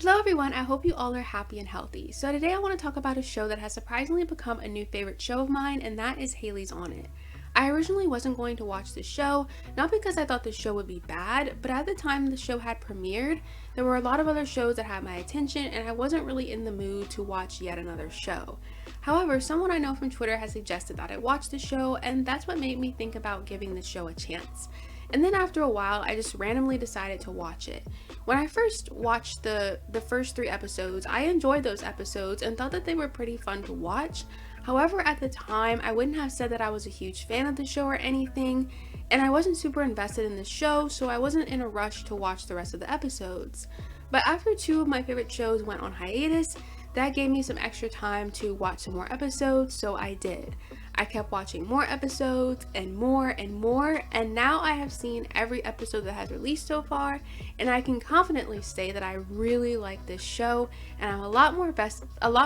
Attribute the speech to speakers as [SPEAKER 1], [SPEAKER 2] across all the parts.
[SPEAKER 1] Hello everyone, I hope you all are happy and healthy. So today I want to talk about a show that has surprisingly become a new favorite show of mine, and that is Hailey's on It. I originally wasn't going to watch the show, not because I thought the show would be bad, but at the time the show had premiered, there were a lot of other shows that had my attention and I wasn't really in the mood to watch yet another show. However, someone I know from Twitter has suggested that I watch the show, and that's what made me think about giving the show a chance. And then after a while, I just randomly decided to watch it. When I first watched the first 3 episodes, I enjoyed those episodes and thought that they were pretty fun to watch. However, at the time, I wouldn't have said that I was a huge fan of the show or anything, and I wasn't super invested in the show, so I wasn't in a rush to watch the rest of the episodes. But after 2 of my favorite shows went on hiatus, that gave me some extra time to watch some more episodes, so I did. I kept watching more episodes and more, and now I have seen every episode that has released so far, and I can confidently say that I really like this show, and I'm a lot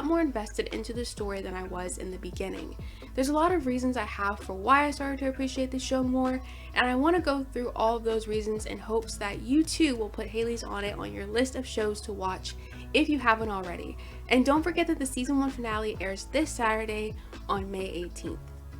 [SPEAKER 1] more invested into the story than I was in the beginning. There's a lot of reasons I have for why I started to appreciate the show more, and I want to go through all of those reasons in hopes that you too will put Hailey's on It on your list of shows to watch if you haven't already. And don't forget that the season 1 finale airs this Saturday on May 18th.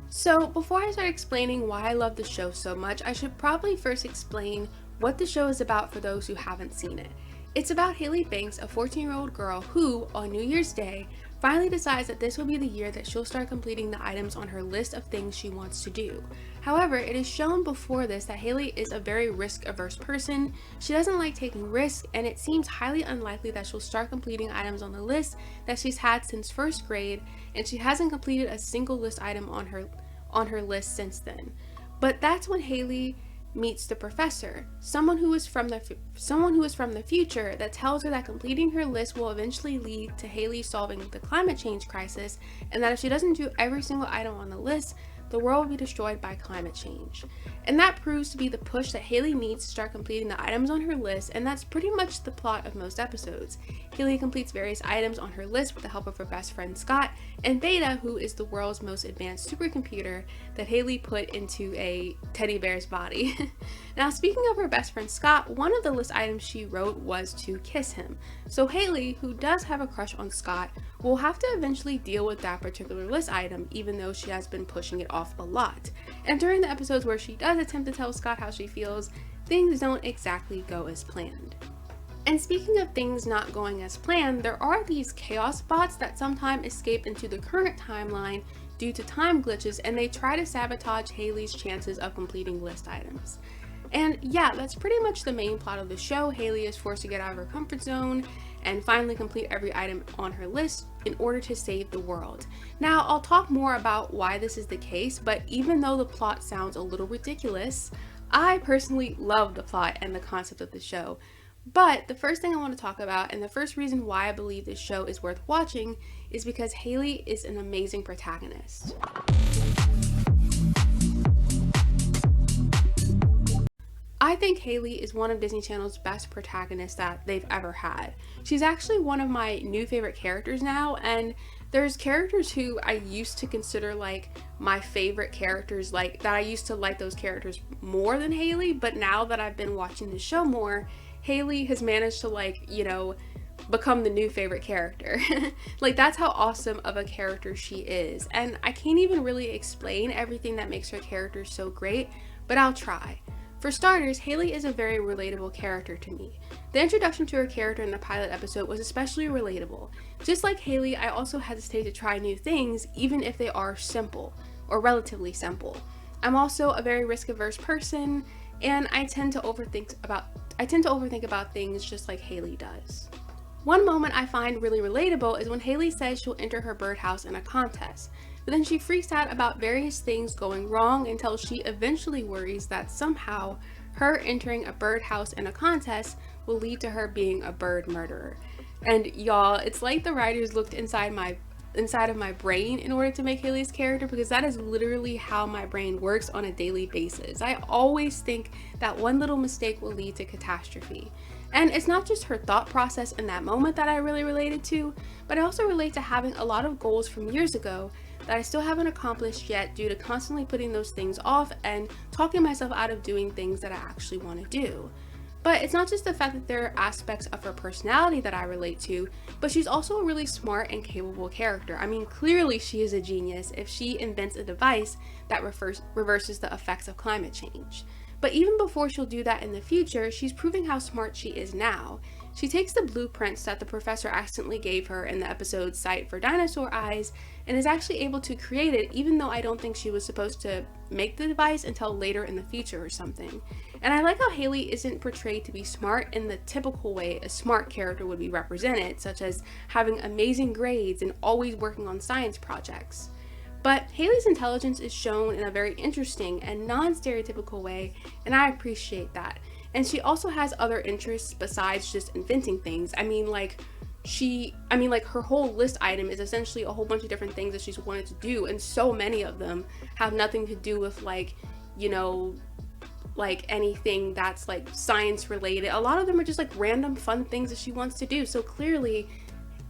[SPEAKER 1] So before I start explaining why I love the show so much, I should probably first explain what the show is about for those who haven't seen it. It's about Hailey Banks, a 14-year-old girl who, on New Year's Day, finally decides that this will be the year that she'll start completing the items on her list of things she wants to do. However, it is shown before this that Hailey is a very risk-averse person. She doesn't like taking risks, and it seems highly unlikely that she'll start completing items on the list that she's had since 1st grade, and she hasn't completed a single list item on her list since then. But that's when Hailey meets the professor, someone who is from the future, that tells her that completing her list will eventually lead to Hailey solving the climate change crisis, and that if she doesn't do every single item on the list, the world will be destroyed by climate change. And that proves to be the push that Hailey needs to start completing the items on her list, and that's pretty much the plot of most episodes. Hailey completes various items on her list with the help of her best friend Scott, and Beta, who is the world's most advanced supercomputer that Hailey put into a teddy bear's body. Now, speaking of her best friend Scott, one of the list items she wrote was to kiss him. So Hailey, who does have a crush on Scott, will have to eventually deal with that particular list item, even though she has been pushing it off a lot. And during the episodes where she does attempt to tell Scott how she feels, things don't exactly go as planned. And speaking of things not going as planned, there are these chaos bots that sometimes escape into the current timeline due to time glitches, and they try to sabotage Hailey's chances of completing list items. And yeah, that's pretty much the main plot of the show. Hailey is forced to get out of her comfort zone and finally complete every item on her list in order to save the world. Now, I'll talk more about why this is the case, but even though the plot sounds a little ridiculous, I personally love the plot and the concept of the show. But the first thing I want to talk about, and the first reason why I believe this show is worth watching, is because Hailey is an amazing protagonist. I think Hailey is one of Disney Channel's best protagonists that they've ever had. She's actually one of my new favorite characters now, and there's characters who I used to consider like my favorite characters, like that I used to like those characters more than Hailey, but now that I've been watching the show more, Hailey has managed to become the new favorite character. Like, that's how awesome of a character she is, and I can't even really explain everything that makes her character so great, but I'll try. For starters, Hailey is a very relatable character to me. The introduction to her character in the pilot episode was especially relatable. Just like Hailey, I also hesitate to try new things, even if they are simple, or relatively simple. I'm also a very risk-averse person, and I tend to overthink about things just like Hailey does. One moment I find really relatable is when Hailey says she'll enter her birdhouse in a contest, but then she freaks out about various things going wrong until she eventually worries that somehow her entering a birdhouse in a contest will lead to her being a bird murderer. And y'all, it's like the writers looked inside of my brain in order to make Hailey's character, because that is literally how my brain works on a daily basis. I always think that one little mistake will lead to catastrophe. And it's not just her thought process in that moment that I really related to, but I also relate to having a lot of goals from years ago that I still haven't accomplished yet due to constantly putting those things off and talking myself out of doing things that I actually want to do. But it's not just the fact that there are aspects of her personality that I relate to, but she's also a really smart and capable character. I mean, clearly she is a genius if she invents a device that reverses the effects of climate change. But even before she'll do that in the future, she's proving how smart she is now. She takes the blueprints that the professor accidentally gave her in the episode Sight for Dinosaur Eyes and is actually able to create it, even though I don't think she was supposed to make the device until later in the future or something. And I like how Hailey isn't portrayed to be smart in the typical way a smart character would be represented, such as having amazing grades and always working on science projects. But Hailey's intelligence is shown in a very interesting and non-stereotypical way, and I appreciate that. And she also has other interests besides just inventing things. I mean, like her whole list item is essentially a whole bunch of different things that she's wanted to do, and so many of them have nothing to do with anything that's like science related. A lot of them are just like random fun things that she wants to do. So clearly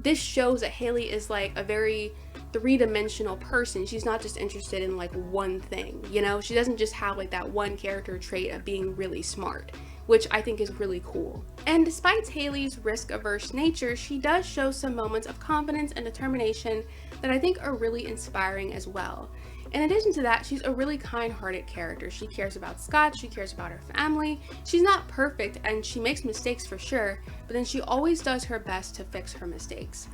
[SPEAKER 1] this shows that Hailey is like a very three-dimensional person. She's not just interested in like one thing, she doesn't just have like that one character trait of being really smart, which I think is really cool. And despite Hailey's risk-averse nature, she does show some moments of confidence and determination that I think are really inspiring as well. In addition to that, she's a really kind-hearted character. She cares about Scott, she cares about her family. She's not perfect and she makes mistakes for sure, but then she always does her best to fix her mistakes.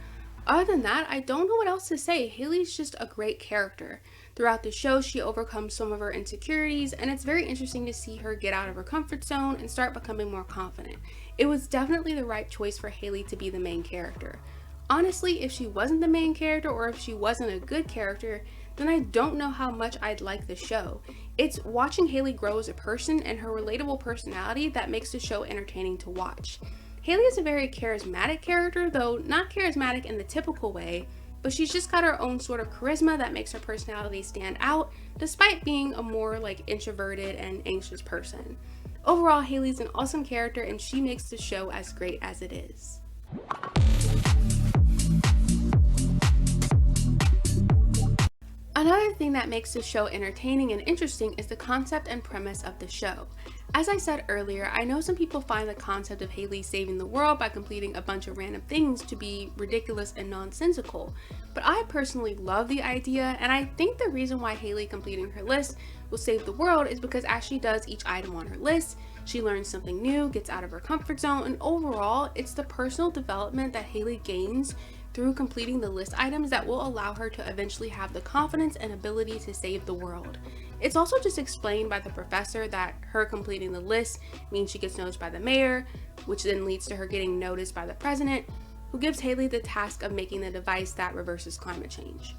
[SPEAKER 1] Other than that, I don't know what else to say. Hailey's just a great character. Throughout the show, she overcomes some of her insecurities, and it's very interesting to see her get out of her comfort zone and start becoming more confident. It was definitely the right choice for Hailey to be the main character. Honestly, if she wasn't the main character or if she wasn't a good character, then I don't know how much I'd like the show. It's watching Hailey grow as a person and her relatable personality that makes the show entertaining to watch. Hailey is a very charismatic character, though not charismatic in the typical way, but she's just got her own sort of charisma that makes her personality stand out, despite being a more like introverted and anxious person. Overall, Hailey's an awesome character and she makes the show as great as it is. Another thing that makes the show entertaining and interesting is the concept and premise of the show. As I said earlier, I know some people find the concept of Hailey saving the world by completing a bunch of random things to be ridiculous and nonsensical, but I personally love the idea, and I think the reason why Hailey completing her list will save the world is because as she does each item on her list, she learns something new, gets out of her comfort zone, and overall, it's the personal development that Hailey gains through completing the list items that will allow her to eventually have the confidence and ability to save the world. It's also just explained by the professor that her completing the list means she gets noticed by the mayor, which then leads to her getting noticed by the president, who gives Hailey the task of making the device that reverses climate change.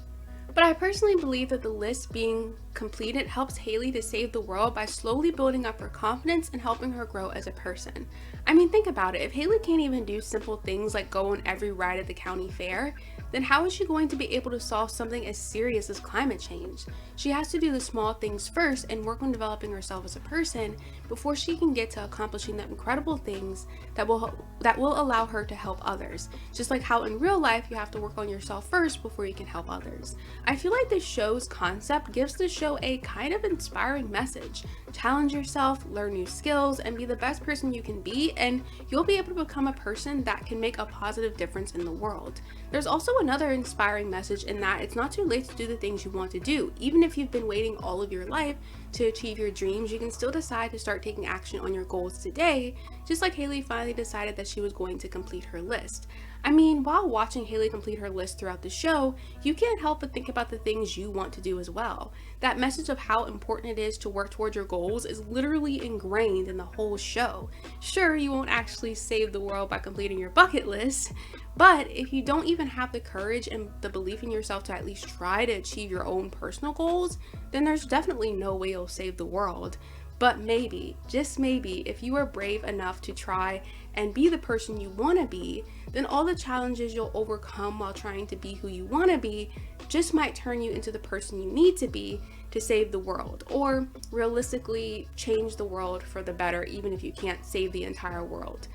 [SPEAKER 1] But I personally believe that the list being completed helps Hailey to save the world by slowly building up her confidence and helping her grow as a person. I mean, think about it. If Hailey can't even do simple things like go on every ride at the county fair, then how is she going to be able to solve something as serious as climate change? She has to do the small things first and work on developing herself as a person before she can get to accomplishing the incredible things that will allow her to help others. Just like how in real life you have to work on yourself first before you can help others. I feel like this show's concept gives the show a kind of inspiring message. Challenge yourself, learn new skills, and be the best person you can be, and you'll be able to become a person that can make a positive difference in the world. There's also another inspiring message in that it's not too late to do the things you want to do. Even if you've been waiting all of your life to achieve your dreams, you can still decide to start taking action on your goals today, just like Hailey finally decided that she was going to complete her list. I mean, while watching Hailey complete her list throughout the show, you can't help but think about the things you want to do as well. That message of how important it is to work towards your goals is literally ingrained in the whole show. Sure, you won't actually save the world by completing your bucket list, but if you don't even have the courage and the belief in yourself to at least try to achieve your own personal goals, then there's definitely no way you'll save the world. But maybe, just maybe, if you are brave enough to try and be the person you want to be, then all the challenges you'll overcome while trying to be who you want to be just might turn you into the person you need to be to save the world, or realistically change the world for the better, even if you can't save the entire world.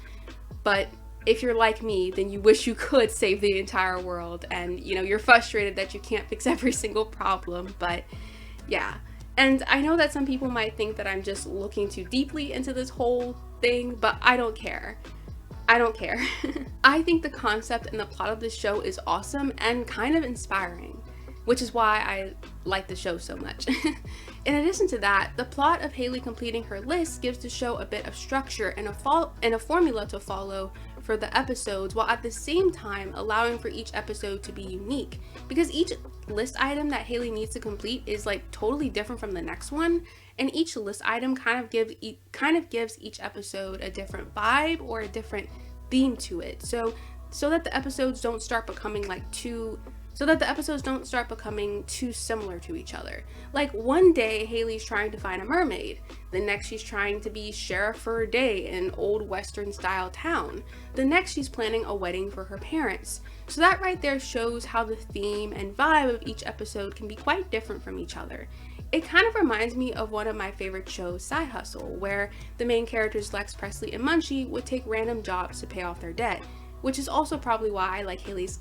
[SPEAKER 1] But if you're like me, then you wish you could save the entire world, and you're frustrated that you can't fix every single problem. But yeah. And I know that some people might think that I'm just looking too deeply into this whole thing, but I don't care. I don't care. I think the concept and the plot of this show is awesome and kind of inspiring, which is why I like the show so much. In addition to that, the plot of Hailey completing her list gives the show a bit of structure and a formula to follow for the episodes, while at the same time allowing for each episode to be unique, because each list item that Hailey needs to complete is like totally different from the next one, and each list item kind of gives each episode a different vibe or a different theme to it, so that the episodes don't start becoming too similar to each other. Like one day Hailey's trying to find a mermaid, the next she's trying to be sheriff for a day in an old western style town, the next she's planning a wedding for her parents. So that right there shows how the theme and vibe of each episode can be quite different from each other. It kind of reminds me of one of my favorite shows, Side Hustle, where the main characters Lex, Presley, and Munchie would take random jobs to pay off their debt, which is also probably why I like Hailey's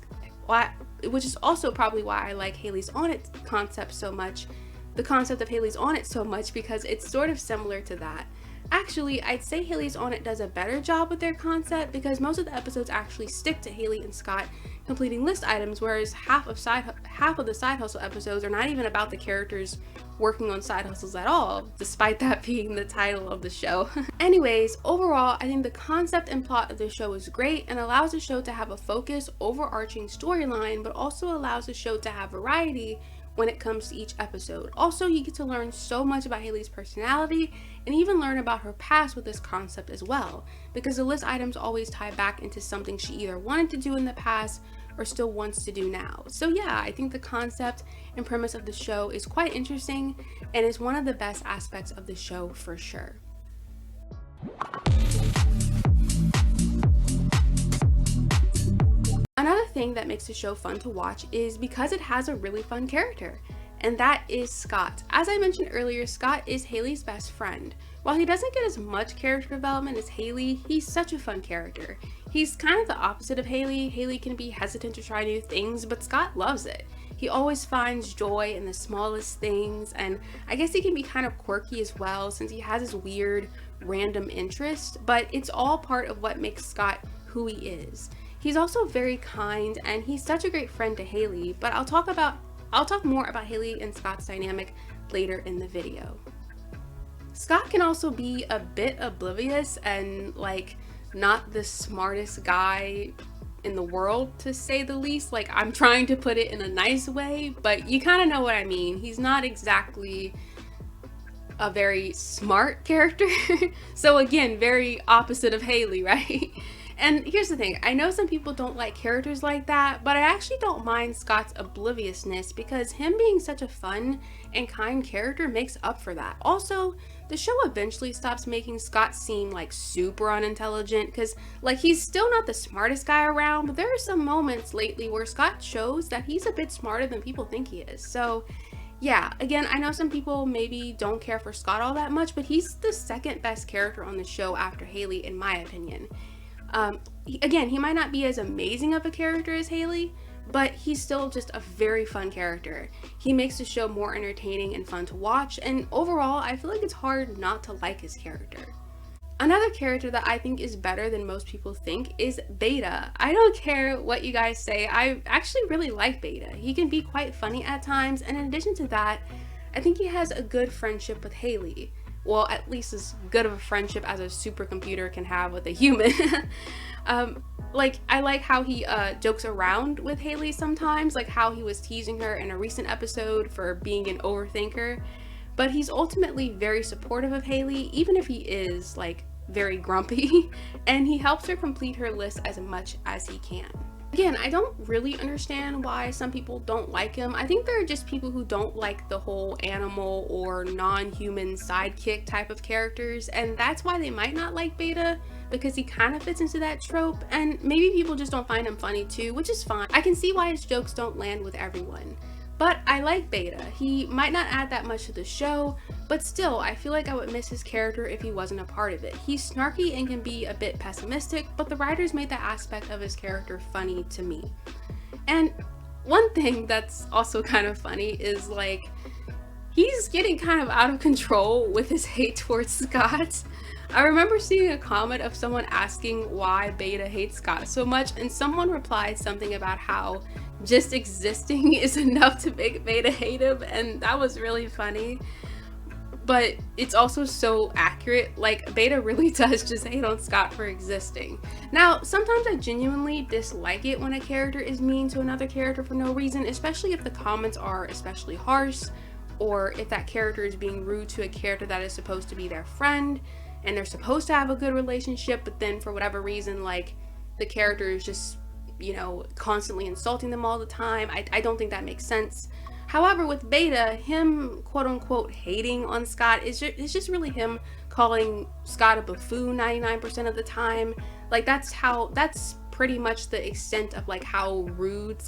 [SPEAKER 1] On It concept so much, the concept of Hailey's On It so much, because it's sort of similar to that. Actually, I'd say Hailey's On It does a better job with their concept, because most of the episodes actually stick to Hailey and Scott completing list items, whereas half of the Side Hustle episodes are not even about the characters working on side hustles at all, despite that being the title of the show. Anyways, overall, I think the concept and plot of the show is great and allows the show to have a focused, overarching storyline, but also allows the show to have variety when it comes to each episode. Also, you get to learn so much about Hailey's personality and even learn about her past with this concept as well, because the list items always tie back into something she either wanted to do in the past or still wants to do now. So yeah, I think the concept and premise of the show is quite interesting and is one of the best aspects of the show for sure. Another thing that makes the show fun to watch is because it has a really fun character, and that is Scott. As I mentioned earlier, Scott is Hailey's best friend. While he doesn't get as much character development as Hailey, he's such a fun character. He's kind of the opposite of Hailey. Hailey can be hesitant to try new things, but Scott loves it. He always finds joy in the smallest things, and I guess he can be kind of quirky as well since he has his weird, random interest, but it's all part of what makes Scott who he is. He's also very kind, and he's such a great friend to Hailey, but I'll talk more about Hailey and Scott's dynamic later in the video. Scott can also be a bit oblivious and like not the smartest guy in the world, to say the least. Like, I'm trying to put it in a nice way, but you kind of know what I mean. He's not exactly a very smart character. So again, very opposite of Hailey, right? And here's the thing, I know some people don't like characters like that, but I actually don't mind Scott's obliviousness because him being such a fun and kind character makes up for that. Also, the show eventually stops making Scott seem like super unintelligent because like he's still not the smartest guy around, but there are some moments lately where Scott shows that he's a bit smarter than people think he is. So yeah, again, I know some people maybe don't care for Scott all that much, but he's the second best character on the show after Hailey in my opinion. Again, he might not be as amazing of a character as Hailey, but he's still just a very fun character. He makes the show more entertaining and fun to watch, and overall, I feel like it's hard not to like his character. Another character that I think is better than most people think is Beta. I don't care what you guys say, I actually really like Beta. He can be quite funny at times, and in addition to that, I think he has a good friendship with Hailey. Well, at least as good of a friendship as a supercomputer can have with a human. I like how he jokes around with Hailey sometimes, like how he was teasing her in a recent episode for being an overthinker. But he's ultimately very supportive of Hailey, even if he is like very grumpy, and he helps her complete her list as much as he can. Again, I don't really understand why some people don't like him. I think there are just people who don't like the whole animal or non-human sidekick type of characters, and that's why they might not like Beta, because he kind of fits into that trope, and maybe people just don't find him funny too, which is fine. I can see why his jokes don't land with everyone. But I like Beta. He might not add that much to the show, but still, I feel like I would miss his character if he wasn't a part of it. He's snarky and can be a bit pessimistic, but the writers made that aspect of his character funny to me. And one thing that's also kind of funny is like, he's getting kind of out of control with his hate towards Scott. I remember seeing a comment of someone asking why Beta hates Scott so much, and someone replied something about how just existing is enough to make Beta hate him, and that was really funny. But it's also so accurate. Like, Beta really does just hate on Scott for existing. Now, sometimes I genuinely dislike it when a character is mean to another character for no reason, especially if the comments are especially harsh, or if that character is being rude to a character that is supposed to be their friend, and they're supposed to have a good relationship, but then for whatever reason, like, the character is just, you know, constantly insulting them all the time. I don't think that makes sense. However, with Beta, him quote-unquote hating on Scott is just really him calling Scott a buffoon 99% of the time. Like, that's pretty much the extent of like how rude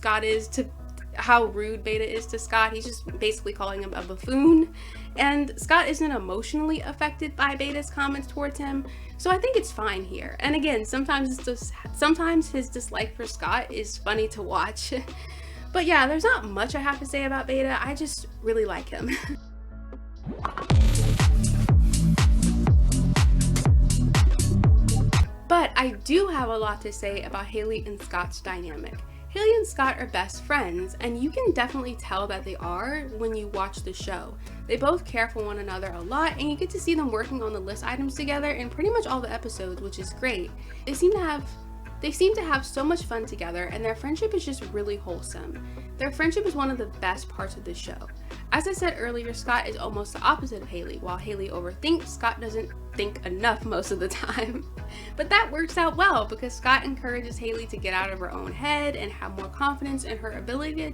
[SPEAKER 1] Beta is to Scott. He's just basically calling him a buffoon, and Scott isn't emotionally affected by Beta's comments towards him, so I think it's fine here. And again, sometimes his dislike for Scott is funny to watch. But yeah, there's not much I have to say about Beta. I just really like him. But I do have a lot to say about Hailey and Scott's dynamic. Hailey and Scott are best friends, and you can definitely tell that they are when you watch the show. They both care for one another a lot, and you get to see them working on the list items together in pretty much all the episodes, which is great. They seem to have so much fun together, and their friendship is just really wholesome. Their friendship is one of the best parts of the show. As I said earlier, Scott is almost the opposite of Hailey. While Hailey overthinks, Scott doesn't think enough most of the time. But that works out well because Scott encourages Hailey to get out of her own head and have more confidence in her ability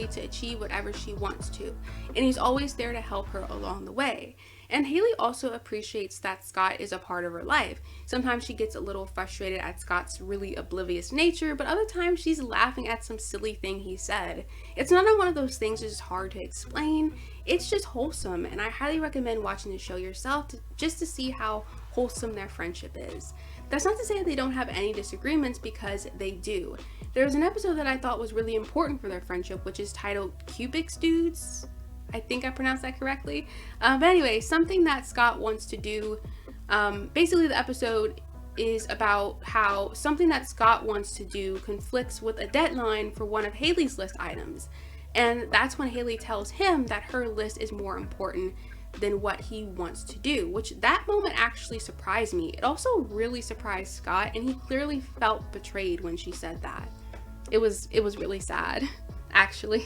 [SPEAKER 1] to achieve whatever she wants to. And he's always there to help her along the way. And Hailey also appreciates that Scott is a part of her life. Sometimes she gets a little frustrated at Scott's really oblivious nature, but other times she's laughing at some silly thing he said. It's not one of those things that's hard to explain. It's just wholesome, and I highly recommend watching the show yourself just to see how wholesome their friendship is. That's not to say they don't have any disagreements, because they do. There's an episode that I thought was really important for their friendship, which is titled Cubics Dudes. I think I pronounced that correctly. But anyway, something that Scott wants to do, basically the episode is about how something that Scott wants to do conflicts with a deadline for one of Hailey's list items. And that's when Hailey tells him that her list is more important than what he wants to do, which that moment actually surprised me. It also really surprised Scott, and he clearly felt betrayed when she said that. It was really sad, actually.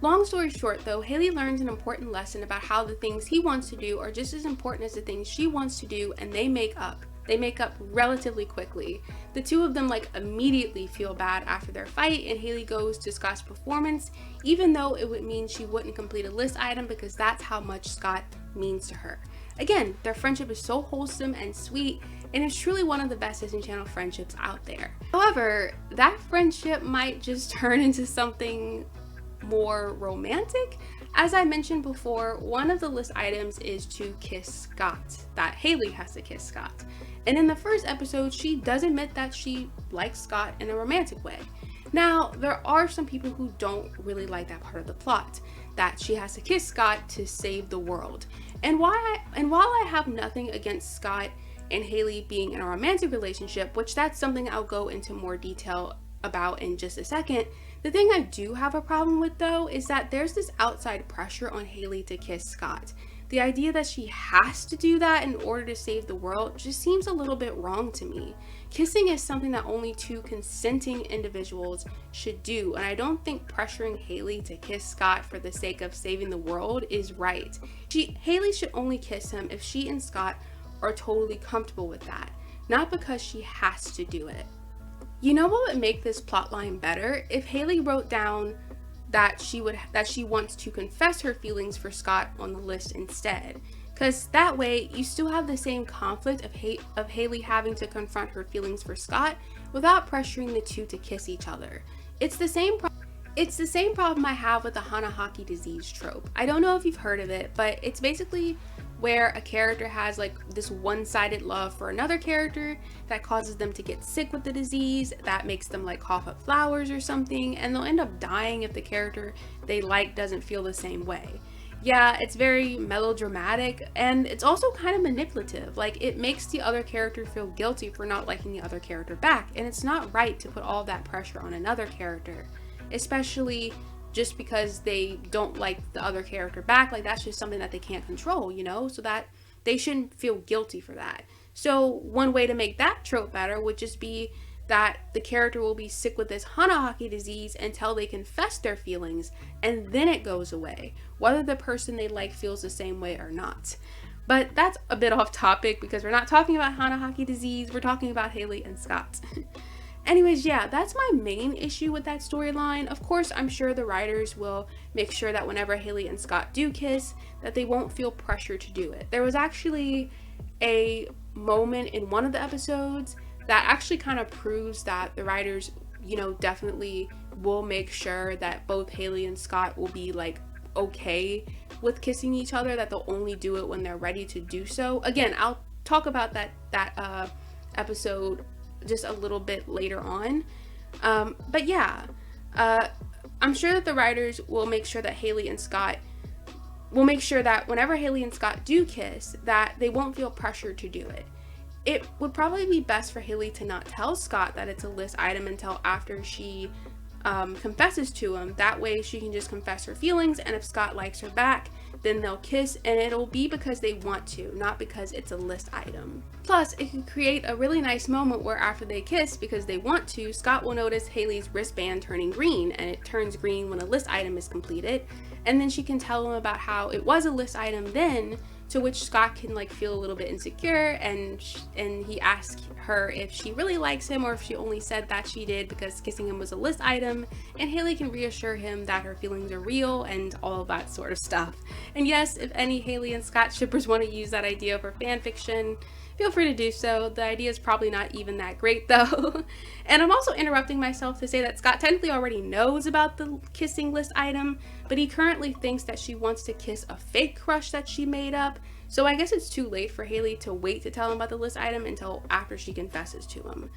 [SPEAKER 1] Long story short though, Hailey learns an important lesson about how the things he wants to do are just as important as the things she wants to do, and they make up. They make up relatively quickly. The two of them like immediately feel bad after their fight, and Hailey goes to Scott's performance, even though it would mean she wouldn't complete a list item, because that's how much Scott means to her. Again, their friendship is so wholesome and sweet, and it's truly one of the best Disney Channel friendships out there. However, that friendship might just turn into something more romantic. As I mentioned before, one of the list items is to kiss Scott, that Hailey has to kiss Scott. And in the first episode, she does admit that she likes Scott in a romantic way. Now, there are some people who don't really like that part of the plot, that she has to kiss Scott to save the world. And while I have nothing against Scott and Hailey being in a romantic relationship, which that's something I'll go into more detail about in just a second, the thing I do have a problem with though is that there's this outside pressure on Hailey to kiss Scott. The idea that she has to do that in order to save the world just seems a little bit wrong to me. Kissing is something that only two consenting individuals should do, and I don't think pressuring Hailey to kiss Scott for the sake of saving the world is right. Hailey should only kiss him if she and Scott are totally comfortable with that, not because she has to do it. You know what would make this plotline better? If Hailey wrote down that she wants to confess her feelings for Scott on the list instead. Because that way, you still have the same conflict of Hailey having to confront her feelings for Scott without pressuring the two to kiss each other. It's the same problem I have with the Hanahaki disease trope. I don't know if you've heard of it, but it's basically where a character has like this one-sided love for another character that causes them to get sick with the disease, that makes them like cough up flowers or something, and they'll end up dying if the character they like doesn't feel the same way. Yeah, it's very melodramatic and it's also kind of manipulative. Like, it makes the other character feel guilty for not liking the other character back, and it's not right to put all that pressure on another character, especially just because they don't like the other character back. Like, that's just something that they can't control, you know? So that they shouldn't feel guilty for that. So, one way to make that trope better would just be that the character will be sick with this Hanahaki disease until they confess their feelings, and then it goes away, whether the person they like feels the same way or not. But that's a bit off topic because we're not talking about Hanahaki disease, we're talking about Hailey and Scott. Anyways, yeah, that's my main issue with that storyline. Of course, I'm sure the writers will make sure that whenever Hailey and Scott do kiss, that they won't feel pressure to do it. There was actually a moment in one of the episodes that actually kind of proves that the writers, you know, definitely will make sure that both Hailey and Scott will be like okay with kissing each other, that they'll only do it when they're ready to do so. Again, I'll talk about that episode just a little bit later on. But yeah, I'm sure that the writers will make sure that Hailey and Scott will make sure that whenever Hailey and Scott do kiss, that they won't feel pressured to do it. It would probably be best for Hailey to not tell Scott that it's a list item until after she confesses to him. That way she can just confess her feelings, and if Scott likes her back, then they'll kiss, and it'll be because they want to, not because it's a list item. Plus, it could create a really nice moment where after they kiss, because they want to, Scott will notice Hailey's wristband turning green, and it turns green when a list item is completed, and then she can tell him about how it was a list item then, to which Scott can like feel a little bit insecure, and he asks her if she really likes him or if she only said that she did because kissing him was a list item, and Hailey can reassure him that her feelings are real and all of that sort of stuff. And yes, if any Hailey and Scott shippers want to use that idea for fanfiction, feel free to do so. The idea is probably not even that great though. And I'm also interrupting myself to say that Scott technically already knows about the kissing list item, but he currently thinks that she wants to kiss a fake crush that she made up. So I guess it's too late for Hailey to wait to tell him about the list item until after she confesses to him.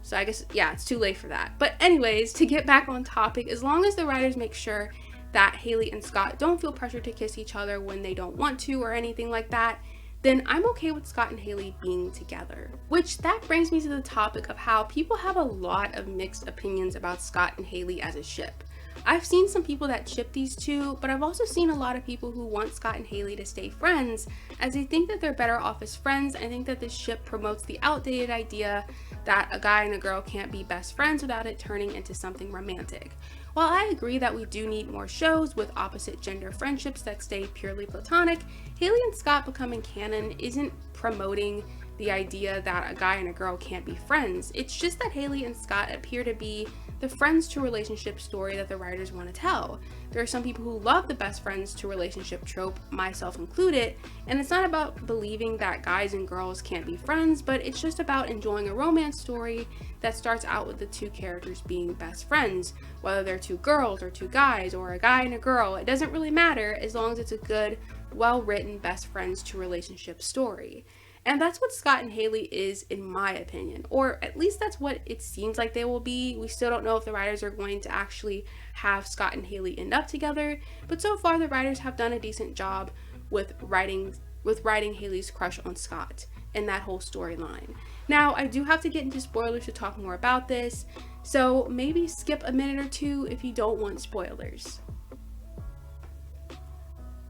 [SPEAKER 1] So I guess, yeah, it's too late for that. But anyways, to get back on topic, as long as the writers make sure that Hailey and Scott don't feel pressured to kiss each other when they don't want to or anything like that, then I'm okay with Scott and Hailey being together. Which that brings me to the topic of how people have a lot of mixed opinions about Scott and Hailey as a ship. I've seen some people that ship these two, but I've also seen a lot of people who want Scott and Hailey to stay friends, as they think that they're better off as friends. I think that this ship promotes the outdated idea that a guy and a girl can't be best friends without it turning into something romantic. While I agree that we do need more shows with opposite gender friendships that stay purely platonic, Hailey and Scott becoming canon isn't promoting the idea that a guy and a girl can't be friends. It's just that Hailey and Scott appear to be the friends to relationship story that the writers want to tell. There are some people who love the best friends to relationship trope, myself included, and it's not about believing that guys and girls can't be friends, but it's just about enjoying a romance story that starts out with the two characters being best friends, whether they're two girls or two guys or a guy and a girl. It doesn't really matter as long as it's a good, well-written best friends to relationship story. And that's what Scott and Hailey is, in my opinion, or at least that's what it seems like they will be. We still don't know if the writers are going to actually have Scott and Hailey end up together, but so far the writers have done a decent job with writing Hailey's crush on Scott and that whole storyline. Now, I do have to get into spoilers to talk more about this, so maybe skip a minute or two if you don't want spoilers.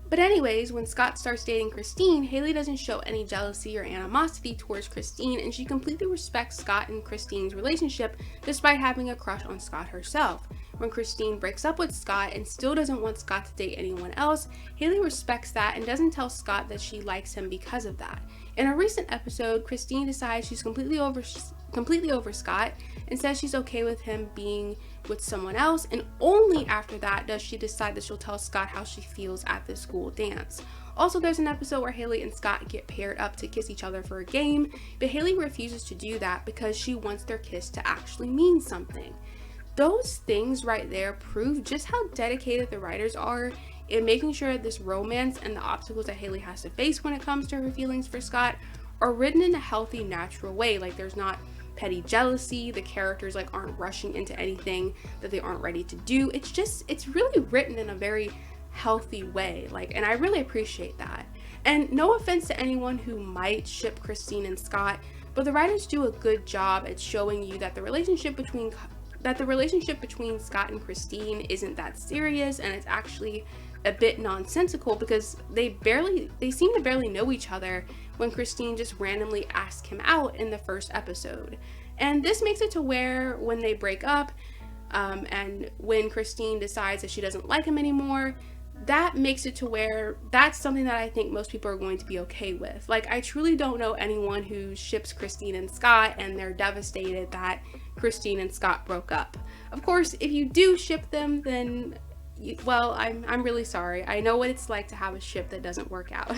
[SPEAKER 1] But anyways, when Scott starts dating Christine, Hailey doesn't show any jealousy or animosity towards Christine, and she completely respects Scott and Christine's relationship despite having a crush on Scott herself. When Christine breaks up with Scott and still doesn't want Scott to date anyone else, Hailey respects that and doesn't tell Scott that she likes him because of that. In a recent episode, Christine decides she's completely over Scott and says she's okay with him being with someone else, and only after that does she decide that she'll tell Scott how she feels at the school dance. Also, there's an episode where Hailey and Scott get paired up to kiss each other for a game, but Hailey refuses to do that because she wants their kiss to actually mean something. Those things right there prove just how dedicated the writers are in making sure this romance and the obstacles that Hailey has to face when it comes to her feelings for Scott are written in a healthy, natural way. Like, there's not petty jealousy, the characters aren't rushing into anything that they aren't ready to do. It's really written in a very healthy way. Like, and I really appreciate that. And no offense to anyone who might ship Christine and Scott, but the writers do a good job at showing you that the relationship between Scott and Christine isn't that serious, and it's actually a bit nonsensical because they seem to barely know each other when Christine just randomly asks him out in the first episode. And this makes it to where when they break up, and when Christine decides that she doesn't like him anymore, that makes it to where that's something that I think most people are going to be okay with. Like, I truly don't know anyone who ships Christine and Scott and they're devastated that Christine and Scott broke up. Of course, if you do ship them, then, well, I'm really sorry. I know what it's like to have a ship that doesn't work out.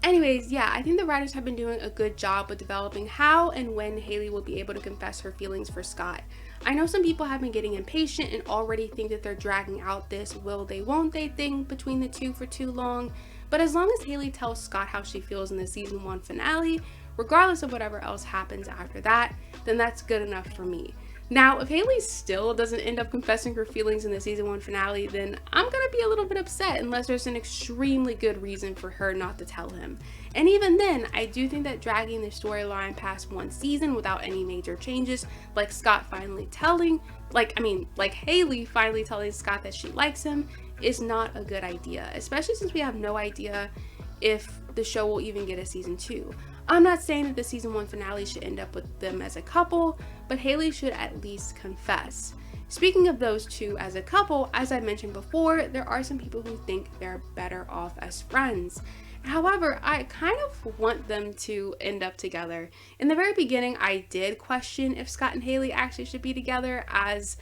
[SPEAKER 1] Anyways, yeah, I think the writers have been doing a good job with developing how and when Hailey will be able to confess her feelings for Scott. I know some people have been getting impatient and already think that they're dragging out this will they won't they thing between the two for too long, but as long as Hailey tells Scott how she feels in the season 1 finale, regardless of whatever else happens after that, then that's good enough for me. Now, if Hailey still doesn't end up confessing her feelings in the season 1 finale, then I'm gonna be a little bit upset unless there's an extremely good reason for her not to tell him. And even then, I do think that dragging the storyline past one season without any major changes, like Hailey finally telling Scott that she likes him, is not a good idea, especially since we have no idea if the show will even get a season 2. I'm not saying that the season 1 finale should end up with them as a couple, but Hailey should at least confess. Speaking of those two as a couple, as I mentioned before, there are some people who think they're better off as friends. However, I kind of want them to end up together. In the very beginning, I did question if Scott and Hailey actually should be together, as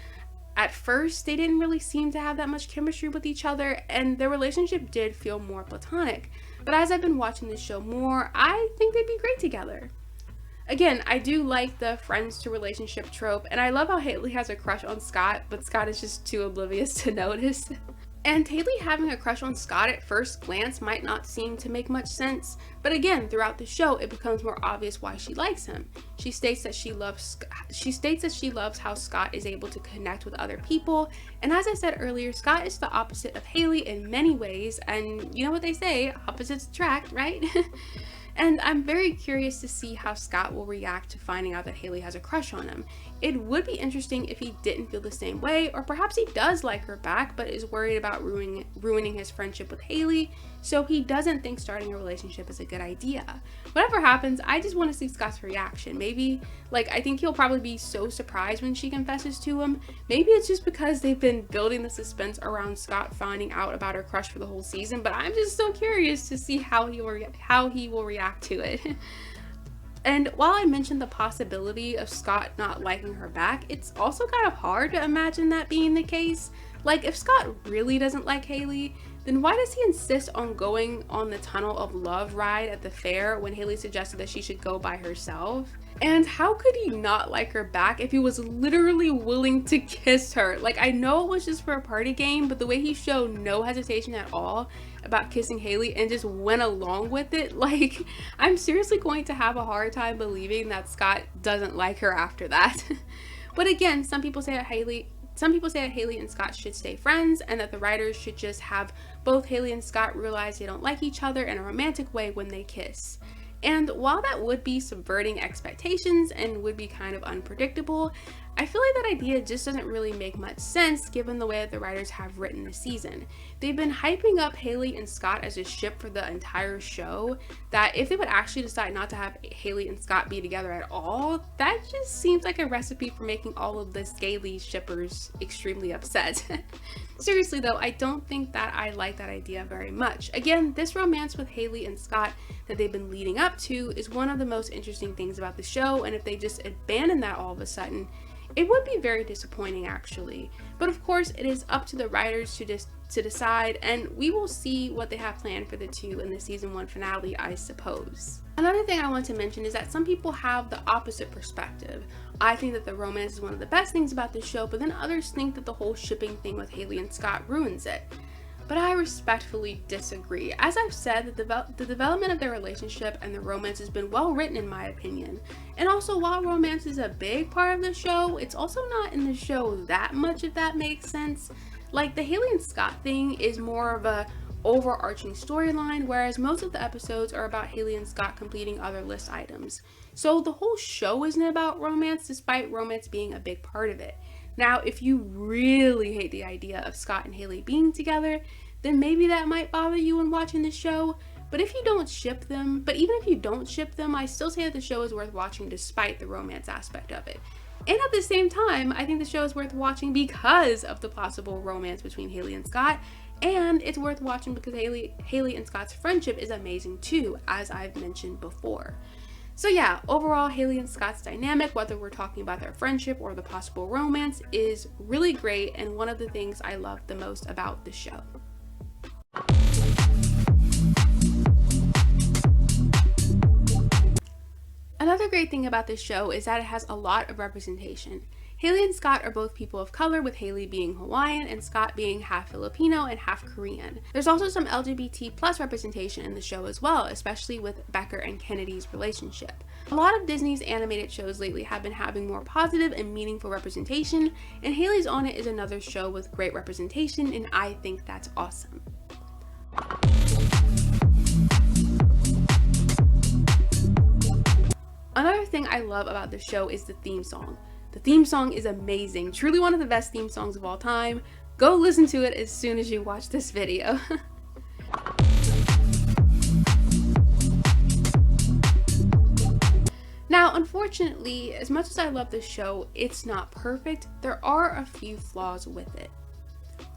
[SPEAKER 1] at first they didn't really seem to have that much chemistry with each other, and their relationship did feel more platonic. But as I've been watching this show more, I think they'd be great together. Again, I do like the friends to relationship trope, and I love how Hailey has a crush on Scott, but Scott is just too oblivious to notice. And Hailey having a crush on Scott at first glance might not seem to make much sense, but again, throughout the show, it becomes more obvious why she likes him. She states that she loves how Scott is able to connect with other people, and as I said earlier, Scott is the opposite of Hailey in many ways, and you know what they say, opposites attract, right? And I'm very curious to see how Scott will react to finding out that Hailey has a crush on him. It would be interesting if he didn't feel the same way, or perhaps he does like her back but is worried about ruining his friendship with Hailey, so he doesn't think starting a relationship is a good idea. Whatever happens, I just want to see Scott's reaction. Maybe, I think he'll probably be so surprised when she confesses to him. Maybe it's just because they've been building the suspense around Scott finding out about her crush for the whole season, but I'm just so curious to see how he will react to it. And while I mentioned the possibility of Scott not liking her back, it's also kind of hard to imagine that being the case. If Scott really doesn't like Hailey, then why does he insist on going on the Tunnel of Love ride at the fair when Hailey suggested that she should go by herself? And how could he not like her back if he was literally willing to kiss her? I know it was just for a party game, but the way he showed no hesitation at all about kissing Hailey and just went along with it, I'm seriously going to have a hard time believing that Scott doesn't like her after that. But again, some people say that Hailey and Scott should stay friends, and that the writers should just have both Hailey and Scott realize they don't like each other in a romantic way when they kiss. And while that would be subverting expectations and would be kind of unpredictable, I feel like that idea just doesn't really make much sense given the way that the writers have written the season. They've been hyping up Hailey and Scott as a ship for the entire show, that if they would actually decide not to have Hailey and Scott be together at all, that just seems like a recipe for making all of the scaly shippers extremely upset. Seriously though, I don't think that I like that idea very much. Again, this romance with Hailey and Scott that they've been leading up to is one of the most interesting things about the show, and if they just abandon that all of a sudden, it would be very disappointing actually. But of course, it is up to the writers to decide, and we will see what they have planned for the two in the season 1 finale, I suppose. Another thing I want to mention is that some people have the opposite perspective. I think that the romance is one of the best things about the show, but then others think that the whole shipping thing with Hailey and Scott ruins it. But I respectfully disagree. As I've said, the development of their relationship and the romance has been well written in my opinion. And also, while romance is a big part of the show, it's also not in the show that much, if that makes sense. Like, the Hailey and Scott thing is more of a overarching storyline, whereas most of the episodes are about Hailey and Scott completing other list items. So the whole show isn't about romance, despite romance being a big part of it. Now, if you really hate the idea of Scott and Hailey being together, then maybe that might bother you when watching the show. But if you don't ship them, but even if you don't ship them, I still say that the show is worth watching despite the romance aspect of it. And at the same time, I think the show is worth watching because of the possible romance between Hailey and Scott, and it's worth watching because Hailey and Scott's friendship is amazing too, as I've mentioned before. So yeah, overall, Hailey and Scott's dynamic, whether we're talking about their friendship or the possible romance, is really great and one of the things I love the most about the show. Another great thing about this show is that it has a lot of representation. Hailey and Scott are both people of color, with Hailey being Hawaiian and Scott being half Filipino and half Korean. There's also some LGBT plus representation in the show as well, especially with Becker and Kennedy's relationship. A lot of Disney's animated shows lately have been having more positive and meaningful representation, and Hailey's On It is another show with great representation, and I think that's awesome. Another thing I love about the show is the theme song. The theme song is amazing, truly one of the best theme songs of all time. Go listen to it as soon as you watch this video. Now, unfortunately, as much as I love this show, it's not perfect. There are a few flaws with it.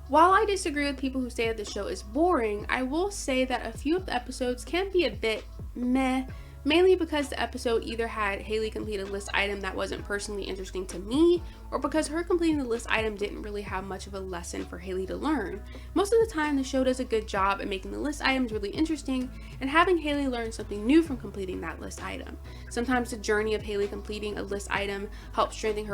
[SPEAKER 1] While I disagree with people who say that the show is boring, I will say that a few of the episodes can be a bit meh, mainly because the episode either had Hailey complete a list item that wasn't personally interesting to me, or because her completing the list item didn't really have much of a lesson for Hailey to learn. Most of the time, the show does a good job at making the list items really interesting and having Hailey learn something new from completing that list item. Sometimes the journey of Hailey completing a list item helps strengthen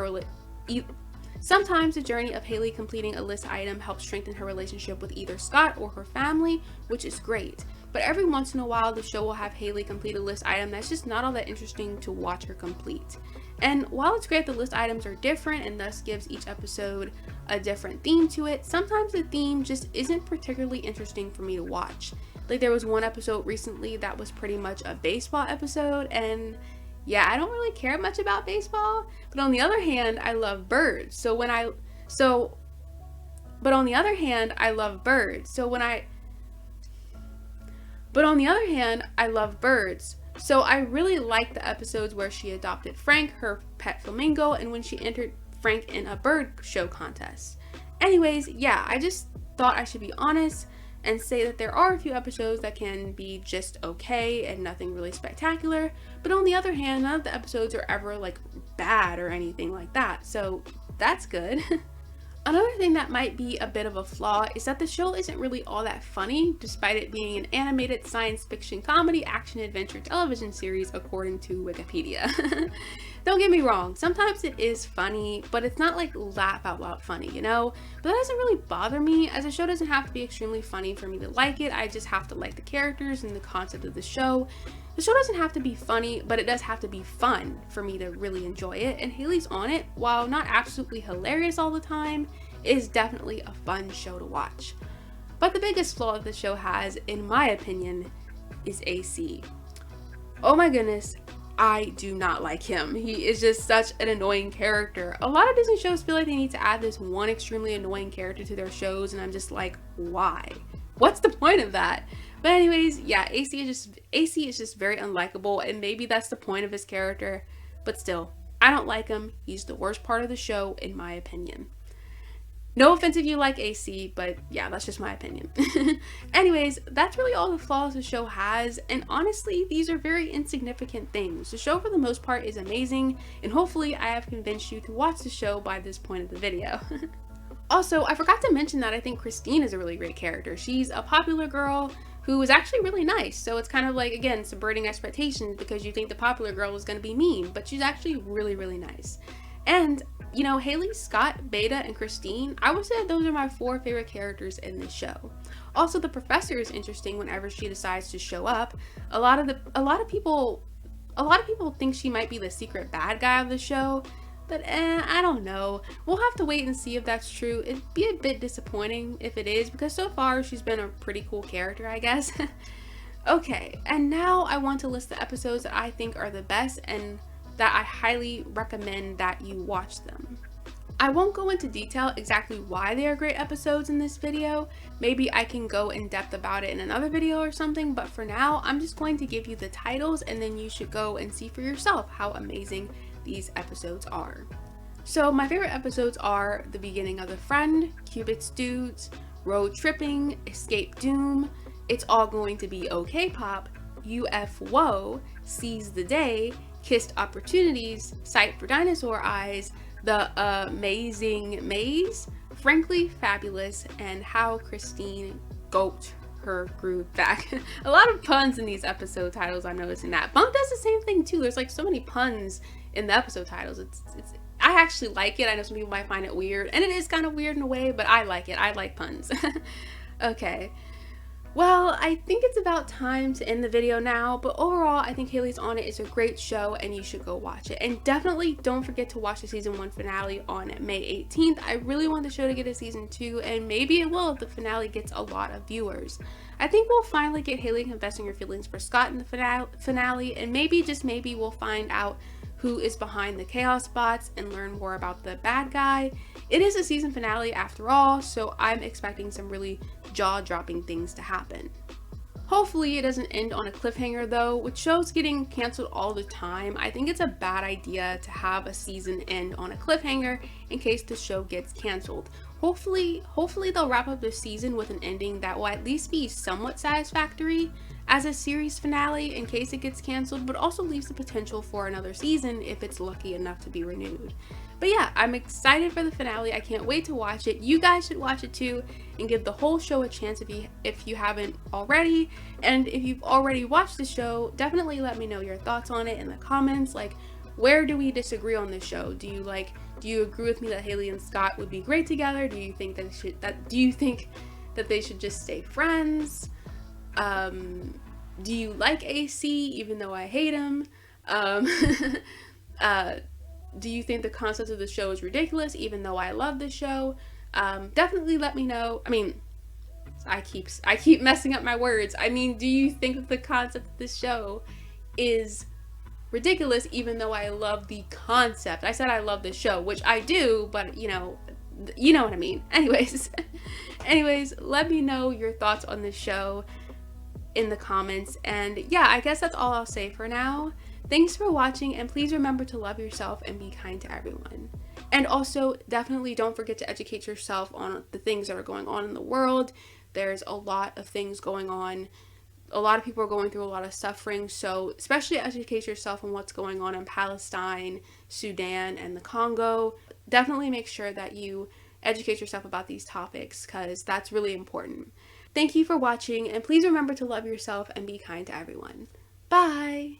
[SPEAKER 1] her relationship with either Scott or her family, which is great. But every once in a while, the show will have Hailey complete a list item that's just not all that interesting to watch her complete. And while it's great the list items are different and thus gives each episode a different theme to it, sometimes the theme just isn't particularly interesting for me to watch. Like, there was one episode recently that was pretty much a baseball episode, and yeah, I don't really care much about baseball, but on the other hand, I love birds. So I really like the episodes where she adopted Frank, her pet flamingo, and when she entered Frank in a bird show contest. Anyways, yeah, I just thought I should be honest and say that there are a few episodes that can be just okay and nothing really spectacular, but on the other hand, none of the episodes are ever like bad or anything like that, so that's good. Another thing that might be a bit of a flaw is that the show isn't really all that funny, despite it being an animated science fiction comedy action adventure television series according to Wikipedia. Don't get me wrong, sometimes it is funny, but it's not like laugh out loud funny, you know? But that doesn't really bother me, as the show doesn't have to be extremely funny for me to like it. I just have to like the characters and the concept of the show. The show doesn't have to be funny, but it does have to be fun for me to really enjoy it, and Hailey's On It, while not absolutely hilarious all the time, is definitely a fun show to watch. But the biggest flaw the show has, in my opinion, is AC. Oh my goodness, I do not like him. He is just such an annoying character. A lot of Disney shows feel like they need to add this one extremely annoying character to their shows, and I'm just like, why? What's the point of that? But anyways, yeah, AC is just very unlikable, and maybe that's the point of his character, but still, I don't like him. He's the worst part of the show, in my opinion. No offense if you like AC, but yeah, that's just my opinion. Anyways, that's really all the flaws the show has, and honestly, these are very insignificant things. The show for the most part is amazing, and hopefully I have convinced you to watch the show by this point of the video. Also, I forgot to mention that I think Christine is a really great character. She's a popular girl who is actually really nice, so it's kind of like, again, subverting expectations because you think the popular girl is going to be mean, but she's actually really, really nice. And, you know, Hailey, Scott, Beta, and Christine, I would say that those are my 4 favorite characters in this show. Also, the professor is interesting whenever she decides to show up. A lot of people think she might be the secret bad guy of the show, But I don't know. We'll have to wait and see if that's true. It'd be a bit disappointing if it is, because so far she's been a pretty cool character, I guess. Okay, and now I want to list the episodes that I think are the best and that I highly recommend that you watch them. I won't go into detail exactly why they are great episodes in this video. Maybe I can go in depth about it in another video or something, but for now, I'm just going to give you the titles and then you should go and see for yourself how amazing these episodes are. So my favorite episodes are The Beginning of the Friend, Cupid's Dudes, Road Tripping, Escape Doom, It's All Going to Be Okay Pop, UFO, Seize the Day, Kissed Opportunities, Sight for Dinosaur Eyes, The Amazing Maze, Frankly Fabulous, and How Christine Gulped Her Groove Back. A lot of puns in these episode titles, I'm noticing that. Bunk does the same thing too. There's like so many puns in the episode titles. I actually like it. I know some people might find it weird, and it is kind of weird in a way, but I like it. I like puns. Okay. Well, I think it's about time to end the video now, but overall, I think Hailey's on It is a great show and you should go watch it. And definitely don't forget to watch the season 1 finale on May 18th. I really want the show to get a season 2, and maybe it will if the finale gets a lot of viewers. I think we'll finally get Hailey confessing her feelings for Scott in the finale, and maybe, just maybe, we'll find out who is behind the chaos bots and learn more about the bad guy. It is a season finale after all, so I'm expecting some really jaw-dropping things to happen. Hopefully it doesn't end on a cliffhanger though. With shows getting canceled all the time, I think it's a bad idea to have a season end on a cliffhanger in case the show gets canceled. Hopefully they'll wrap up the season with an ending that will at least be somewhat satisfactory as a series finale in case it gets canceled, but also leaves the potential for another season if it's lucky enough to be renewed. But yeah, I'm excited for the finale. I can't wait to watch it. You guys should watch it too and give the whole show a chance if you haven't already. And if you've already watched the show, definitely let me know your thoughts on it in the comments. Like, where do we disagree on this show? Do you agree with me that Hailey and Scott would be great together? Do you think that they should just stay friends? Do you like AC even though I hate him? Do you think the concept of the show is ridiculous even though I love the show? Definitely let me know. I mean, I keep messing up my words. I mean, do you think that the concept of this show is ridiculous even though I love the concept? I said I love the show, which I do, but you know what I mean. Anyways, let me know your thoughts on the show in the comments, and yeah, I guess that's all I'll say for now. Thanks for watching, and please remember to love yourself and be kind to everyone. And also, definitely don't forget to educate yourself on the things that are going on in the world. There's a lot of things going on. A lot of people are going through a lot of suffering, so especially educate yourself on what's going on in Palestine, Sudan, and the Congo. Definitely make sure that you educate yourself about these topics because that's really important. Thank you for watching, and please remember to love yourself and be kind to everyone. Bye!